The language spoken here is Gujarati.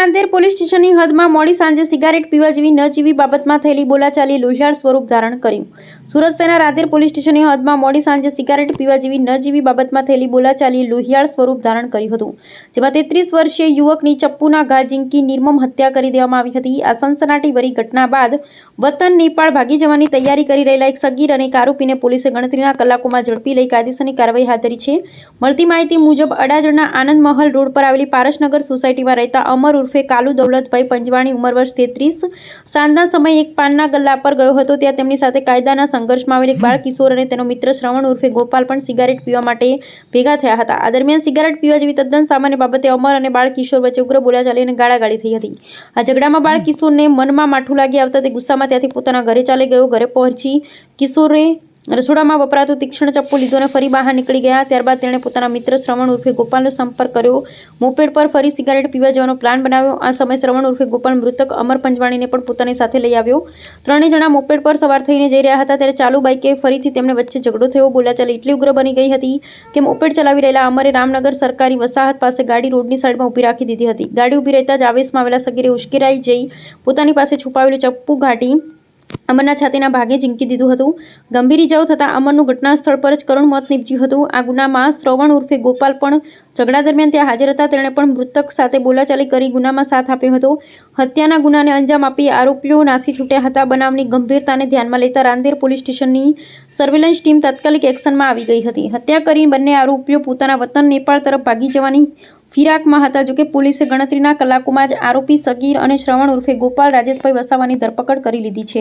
રાંદેર પોલીસ સ્ટેશનની હદમાં મોડી સાંજે સિગારેટ પીવા જેવી ન જીવી બાબતમાં થયેલી બોલાચાલી લોહિયાળ સ્વરૂપ ધારણ કર્યું। સુરત શહેરના રાંદેર પોલીસ સ્ટેશનની હદમાં મોડી સાંજે સિગારેટ પીવા જેવી ન જીવી બાબતમાં થયેલી બોલાચાલી લોહિયાળ સ્વરૂપ ધારણ કર્યું હતું, જેમાં 33 વર્ષીય યુવકની ચપ્પુના ઘા ઝીંકી નિર્મમ હત્યા કરી દેવામાં આવી હતી। આ સનસનાટીભરી ઘટના બાદ વતન નેપાળ ભાગી જવાની તૈયારી કરી રહેલા એક સગીર અને એક આરોપીને પોલીસે ગણતરીના કલાકોમાં ઝડપી લઈ કાયદેસરની કાર્યવાહી હાથ ધરી છે। મળતી માહિતી મુજબ અડાજણના આનંદ મહલ રોડ પર આવેલી પારસનગર સોસાયટીમાં રહેતા અમર ઉર્ફે કાલુ દौलतભાઈ पंजवाणी उमर वर्ष 33 સાંજના સમયે એક પાનના ગલ્લા પર ગયો હતો। ત્યાં તેમની સાથે કાયદાના સંઘર્ષમાં આવેલ એક બાળ કિશોર અને તેનો મિત્ર શ્રવણ ઉર્ફે ગોપાલ પણ સિગારેટ પીવા માટે ભેગા થયા હતા। આ દરમિયાન સિગારેટ પીવા જેવી તદ્દન સામાન્ય બાબતે અમર અને બાળ કિશોર વચ્ચે ઉગ્ર બોલાચાલી અને ગાળાગાળી થઈ હતી। આ ઝઘડામાં બાળ કિશોરને મનમાં માઠું લાગી આવતા તે ગુસ્સામાં ત્યાંથી પોતાના ઘરે ચાલી ગયો। ઘરે પહોંચી કિશોરે રસોડામાં વપરાતું તીક્ષ્ણ ચપ્પુ લીધું અને ફરી બહાર નીકળી ગયા। ત્યારબાદ તેણે પોતાના મિત્ર શ્રવણ ઉર્ફે ગોપાલનો સંપર્ક કર્યો। મોપેડ પર ફરી સિગારેટ પીવા જવાનો પ્લાન બનાવ્યો। આ સમયે શ્રવણ ઉર્ફે ગોપાલ મૃતક અમર પંજવાણીને પણ પોતાની સાથે લઈ આવ્યો। ત્રણેય જણા મોપેડ પર સવાર થઈને જઈ રહ્યા હતા ત્યારે ચાલુ બાઇકે ફરીથી તેમને વચ્ચે ઝઘડો થયો। બોલાચાલી એટલી ઉગ્ર બની ગઈ હતી કે મોપેડ ચલાવી રહેલા અમરે રામનગર સરકારી વસાહત પાસે ગાડી રોડની સાઈડમાં ઊભી રાખી દીધી હતી। ગાડી ઊભી રહેતા જ આવેશમાં આવેલા સગીરે ઉશ્કેરાઈ જઈ પોતાની પાસે છુપાવેલું ચપ્પુ કાઢી અમરના છાતીના ભાગે ઝીંકી દીધું હતું। ગંભીર ઇજાઓ થતાં અમરનું ઘટના સ્થળ પર જ કરુણ મોત નીપજ્યું હતું। આ ગુનામાં શ્રવણ ઉર્ફે ગોપાલ પણ ઝઘડા દરમિયાન ત્યાં હાજર હતા। તેણે પણ મૃતક સાથે બોલાચાલી કરી ગુનામાં સાથ આપ્યો હતો। હત્યાના ગુનાને અંજામ આપી આરોપીઓ નાસી છૂટ્યા હતા। બનાવની ગંભીરતાને ધ્યાનમાં લેતા રાંદેર પોલીસ સ્ટેશનની સર્વેલન્સ ટીમ તાત્કાલિક એક્શનમાં આવી ગઈ હતી। હત્યા કરી બંને આરોપીઓ પોતાના વતન નેપાળ તરફ ભાગી જવાની ફિરાકમાં હતા। જોકે પોલીસે ગણતરીના કલાકોમાં જ આરોપી સગીર અને શ્રવણ ઉર્ફે ગોપાલ રાજેશભાઈ વસાવાની ધરપકડ કરી લીધી છે।